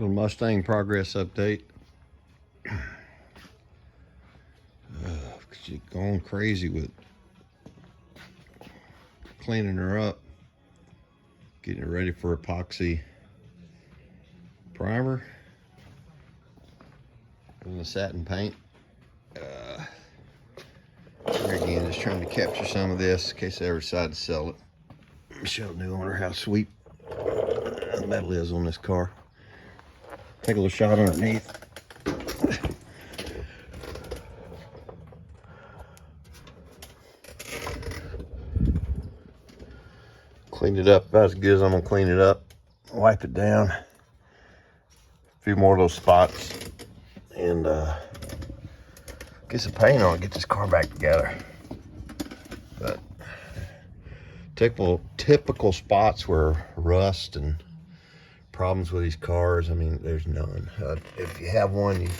Little Mustang progress update. She's going crazy with cleaning her up, getting her ready for epoxy primer and the satin paint. Here again, just trying to capture some of this in case I ever decide to sell it. Let me show the new owner how sweet the metal is on this car. Take a little shot underneath. Cleaned it up about as good as I'm gonna clean it up. Wipe it down. A few more of those spots. And get some paint on it, get this car back together. But typical spots where rust and problems with these cars, I mean, there's none. If you have one, you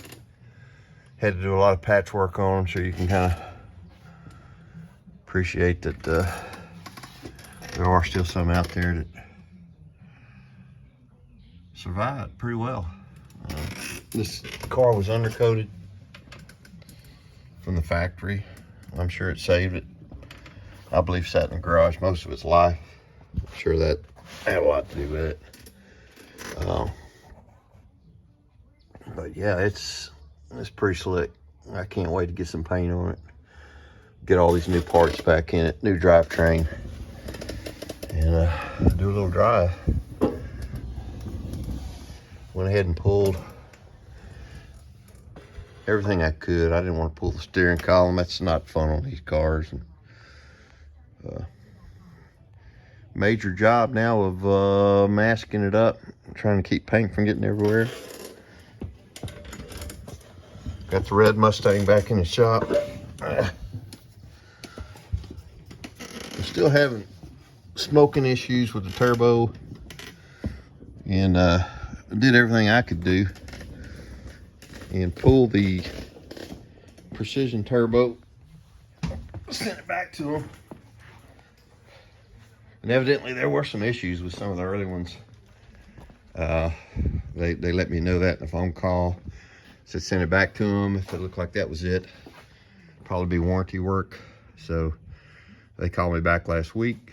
had to do a lot of patchwork on them, so you can kind of appreciate that there are still some out there that survived pretty well. This car was undercoated from the factory. I'm sure it saved it. I believe sat in the garage most of its life. I'm sure that had a lot to do with it. But yeah, it's pretty slick. I can't wait to get some paint on it. Get all these new parts back in it, new drivetrain, and do a little drive. Went ahead and pulled everything I could. I didn't want to pull the steering column. That's not fun on these cars. And, major job now of masking it up, trying to keep paint from getting everywhere. Got the red Mustang back in the shop. I'm still having smoking issues with the turbo, and I did everything I could do and pull the precision turbo, sent it back to them. And evidently there were some issues with some of the early ones. They let me know that in a phone call. Said send it back to them. If it looked like that was it, probably be warranty work. So they called me back last week.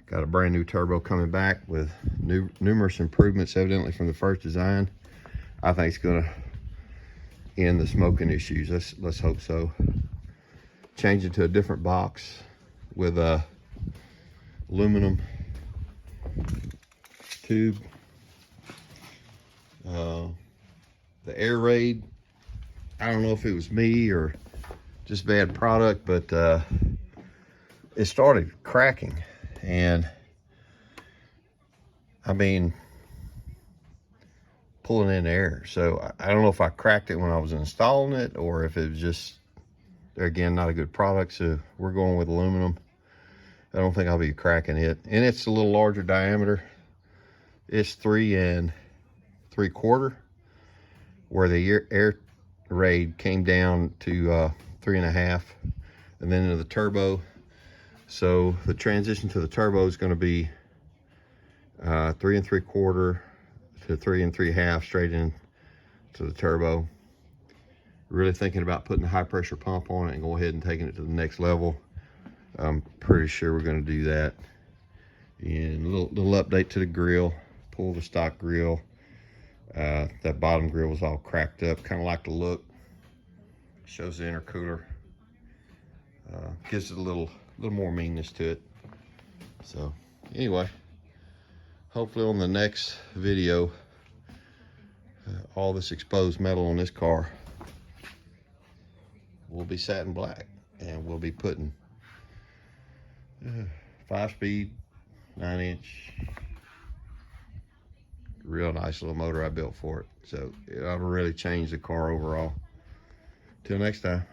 Got a brand new turbo coming back with numerous improvements evidently from the first design. I think it's gonna end the smoking issues. Let's hope so. Change it to a different box with a aluminum tube. The air raid, I don't know if it was me or just bad product, but it started cracking. And I mean, pulling in air. So I don't know if I cracked it when I was installing it or if it was just, again, not a good product. So we're going with aluminum. I don't think I'll be cracking it. And it's a little larger diameter. It's 3 3/4, where the air raid came down to 3 1/2, and then into the turbo. So the transition to the turbo is going to be 3 3/4 to 3 3/2 straight in to the turbo. Really thinking about putting a high pressure pump on it and go ahead and taking it to the next level. I'm pretty sure we're going to do that. And a little update to the grill. Pull the stock grill. That bottom grill was all cracked up. Kind of like the look. Shows the intercooler. Gives it a little more meanness to it. So anyway, hopefully on the next video, all this exposed metal on this car will be satin black, and we'll be putting 5-speed, 9-inch, real nice little motor I built for it. So it'll really change the car overall. Till next time.